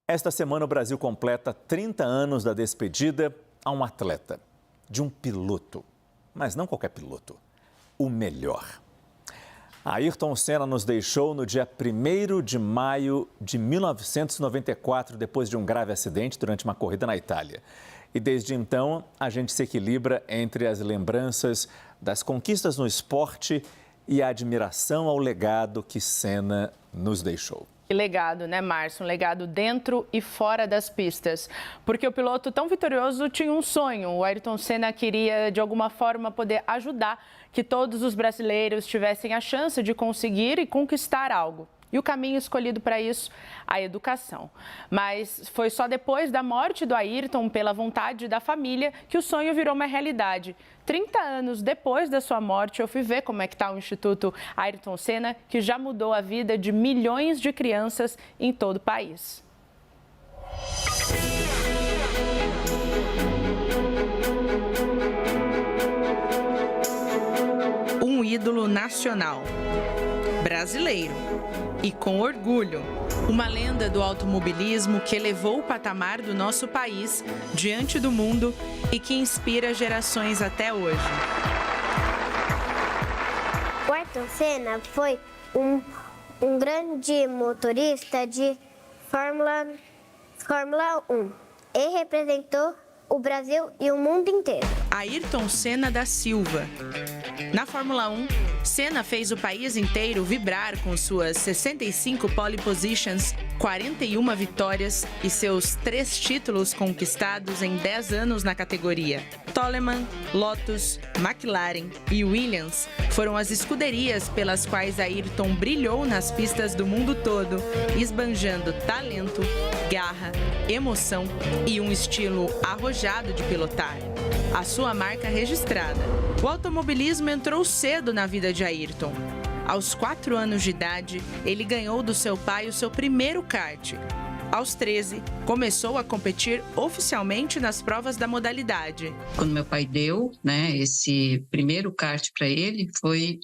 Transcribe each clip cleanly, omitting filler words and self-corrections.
Esta semana o Brasil completa 30 anos da despedida a um atleta, de um piloto, mas não qualquer piloto, o melhor. Ayrton Senna nos deixou no dia 1º de maio de 1994, depois de um grave acidente durante uma corrida na Itália. E desde então, a gente se equilibra entre as lembranças das conquistas no esporte e a admiração ao legado que Senna nos deixou. Que legado, né, Márcio? Um legado dentro e fora das pistas. Porque o piloto tão vitorioso tinha um sonho. O Ayrton Senna queria, de alguma forma, poder ajudar que todos os brasileiros tivessem a chance de conseguir e conquistar algo. E o caminho escolhido para isso, a educação. Mas foi só depois da morte do Ayrton, pela vontade da família, que o sonho virou uma realidade. 30 anos depois da sua morte, eu fui ver como é que está o Instituto Ayrton Senna, que já mudou a vida de milhões de crianças em todo o país. Um ídolo nacional, brasileiro e com orgulho. Uma lenda do automobilismo que elevou o patamar do nosso país diante do mundo e que inspira gerações até hoje. O Ayrton Senna foi um grande motorista de Fórmula 1 e representou o Brasil e o mundo inteiro. Ayrton Senna da Silva. Na Fórmula 1, Senna fez o país inteiro vibrar com suas 65 pole positions, 41 vitórias e seus 3 títulos conquistados em 10 anos na categoria. Toleman, Lotus, McLaren e Williams foram as escuderias pelas quais Ayrton brilhou nas pistas do mundo todo, esbanjando talento, garra, emoção e um estilo arrojado de pilotar. A sua marca registrada. O automobilismo entrou cedo na vida de Ayrton. Aos 4 anos de idade, ele ganhou do seu pai o seu primeiro kart. Aos 13, começou a competir oficialmente nas provas da modalidade. Quando meu pai deu, esse primeiro kart para ele, foi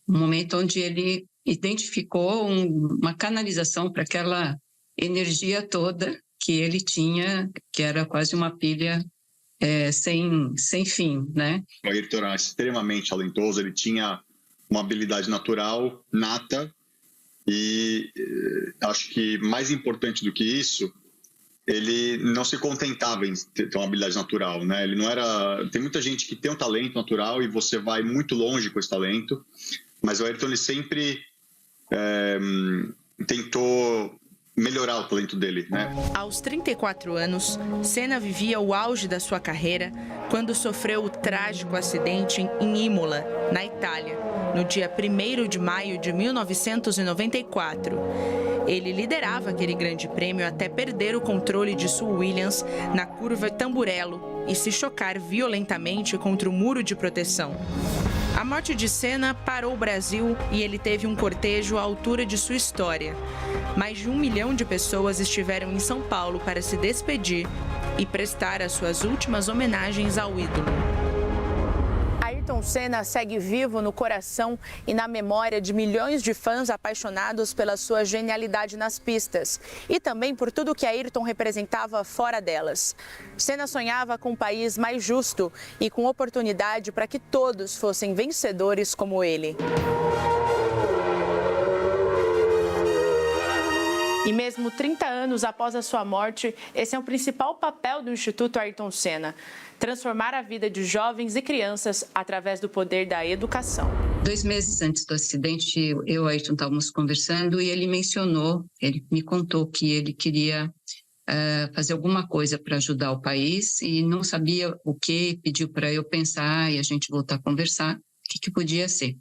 um momento onde ele identificou uma canalização para aquela energia toda que ele tinha, que era quase uma pilha sem fim, né? O Ayrton era extremamente talentoso, ele tinha uma habilidade natural, nata, e acho que mais importante do que isso, ele não se contentava em ter uma habilidade natural, né? Ele não era... Tem muita gente que tem um talento natural e você vai muito longe com esse talento, mas o Ayrton ele sempre tentou melhorar o talento dele, né? Aos 34 anos, Senna vivia o auge da sua carreira quando sofreu o trágico acidente em Imola, na Itália, no dia 1º de maio de 1994. Ele liderava aquele grande prêmio até perder o controle de sua Williams na curva Tamburello e se chocar violentamente contra o muro de proteção. A morte de Senna parou o Brasil e ele teve um cortejo à altura de sua história. Mais de 1 milhão de pessoas estiveram em São Paulo para se despedir e prestar as suas últimas homenagens ao ídolo. Ayrton Senna segue vivo no coração e na memória de milhões de fãs apaixonados pela sua genialidade nas pistas e também por tudo que Ayrton representava fora delas. Senna sonhava com um país mais justo e com oportunidade para que todos fossem vencedores como ele. E mesmo 30 anos após a sua morte, esse é o principal papel do Instituto Ayrton Senna: transformar a vida de jovens e crianças através do poder da educação. 2 meses antes do acidente, eu e o Ayrton estávamos conversando e ele me contou que ele queria fazer alguma coisa para ajudar o país e não sabia o que, pediu para eu pensar e a gente voltar a conversar o que podia ser.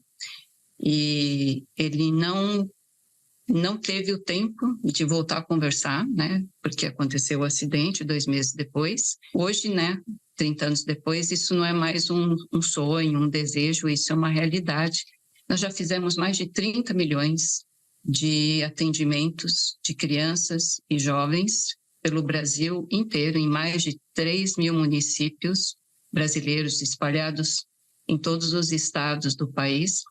E ele não teve o tempo de voltar a conversar, né? Porque aconteceu o acidente 2 meses depois. Hoje, 30 anos depois, isso não é mais um sonho, um desejo, isso é uma realidade. Nós já fizemos mais de 30 milhões de atendimentos de crianças e jovens pelo Brasil inteiro, em mais de 3 mil municípios brasileiros espalhados em todos os estados do país.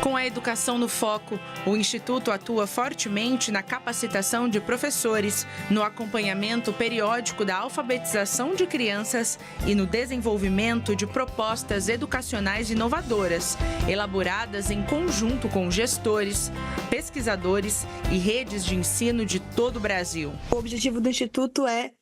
Com a educação no foco, o Instituto atua fortemente na capacitação de professores, no acompanhamento periódico da alfabetização de crianças e no desenvolvimento de propostas educacionais inovadoras, elaboradas em conjunto com gestores, pesquisadores e redes de ensino de todo o Brasil. O objetivo do Instituto é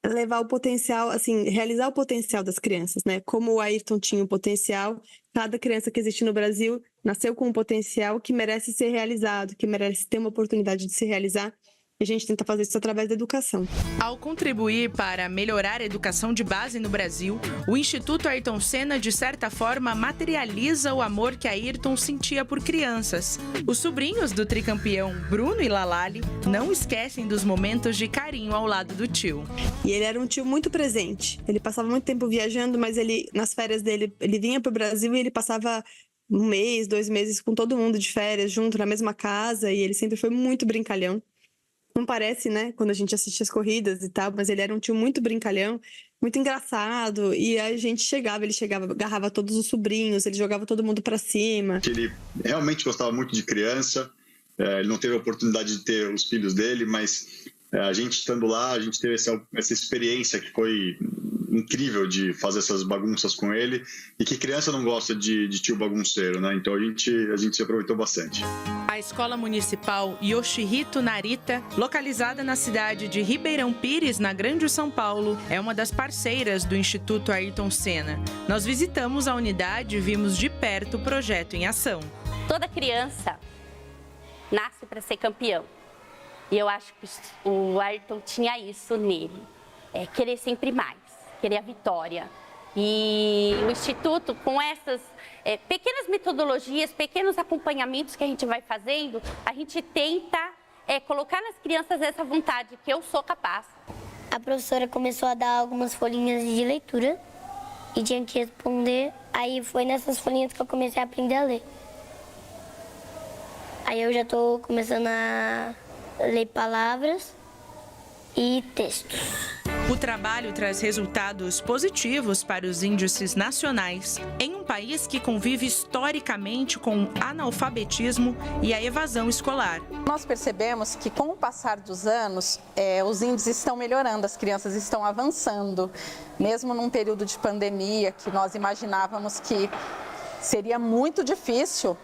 levar o potencial, assim, realizar o potencial das crianças, né? Como o Ayrton tinha um potencial, cada criança que existe no Brasil nasceu com um potencial que merece ser realizado, que merece ter uma oportunidade de se realizar. E a gente tenta fazer isso através da educação. Ao contribuir para melhorar a educação de base no Brasil, o Instituto Ayrton Senna, de certa forma, materializa o amor que Ayrton sentia por crianças. Os sobrinhos do tricampeão Bruno e Lalali não esquecem dos momentos de carinho ao lado do tio. E ele era um tio muito presente. Ele passava muito tempo viajando, mas ele, nas férias dele, ele vinha para o Brasil e ele passava 1 mês, 2 meses com todo mundo de férias, junto na mesma casa, e ele sempre foi muito brincalhão. Não parece, né, quando a gente assiste as corridas e tal, mas ele era um tio muito brincalhão, muito engraçado, e a gente ele chegava, agarrava todos os sobrinhos, ele jogava todo mundo para cima. Ele realmente gostava muito de criança, ele não teve a oportunidade de ter os filhos dele, mas a gente estando lá, a gente teve essa experiência que foi incrível de fazer essas bagunças com ele, e que criança não gosta de tio bagunceiro, né? Então a gente se aproveitou bastante. A Escola Municipal Yoshihito Narita, localizada na cidade de Ribeirão Pires, na Grande São Paulo, é uma das parceiras do Instituto Ayrton Senna. Nós visitamos a unidade e vimos de perto o projeto em ação. Toda criança nasce para ser campeão. E eu acho que o Ayrton tinha isso nele, querer sempre mais, querer a vitória. E o Instituto, com essas pequenas metodologias, pequenos acompanhamentos que a gente vai fazendo, a gente tenta colocar nas crianças essa vontade que eu sou capaz. A professora começou a dar algumas folhinhas de leitura e tinha que responder. Aí foi nessas folhinhas que eu comecei a aprender a ler. Aí eu já estou começando a ler palavras e textos. O trabalho traz resultados positivos para os índices nacionais em um país que convive historicamente com o analfabetismo e a evasão escolar. Nós percebemos que, com o passar dos anos, os índices estão melhorando, as crianças estão avançando. Mesmo num período de pandemia, que nós imaginávamos que seria muito difícil,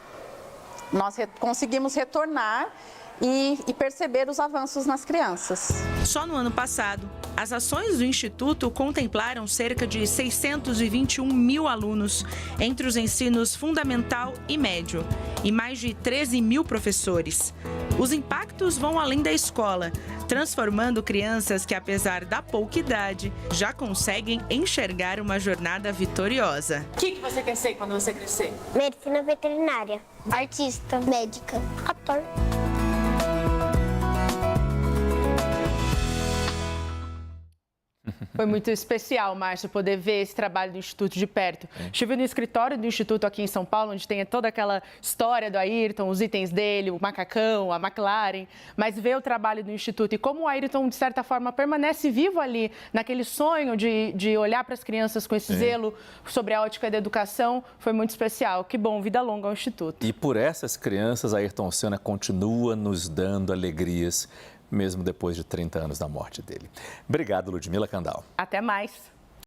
nós conseguimos retornar e perceber os avanços nas crianças. Só no ano passado, as ações do Instituto contemplaram cerca de 621 mil alunos entre os ensinos fundamental e médio e mais de 13 mil professores. Os impactos vão além da escola, transformando crianças que, apesar da pouca idade, já conseguem enxergar uma jornada vitoriosa. O que você quer ser quando você crescer? Medicina veterinária, artista, médica, ator. Foi muito especial, Márcio, poder ver esse trabalho do Instituto de perto. Estive no escritório do Instituto aqui em São Paulo, onde tem toda aquela história do Ayrton, os itens dele, o macacão, a McLaren, mas ver o trabalho do Instituto e como o Ayrton, de certa forma, permanece vivo ali, naquele sonho de olhar para as crianças com esse zelo sobre a ótica da educação, foi muito especial. Que bom, vida longa ao Instituto. E por essas crianças, Ayrton Senna continua nos dando alegrias, mesmo depois de 30 anos da morte dele. Obrigado, Ludmila Candal. Até mais.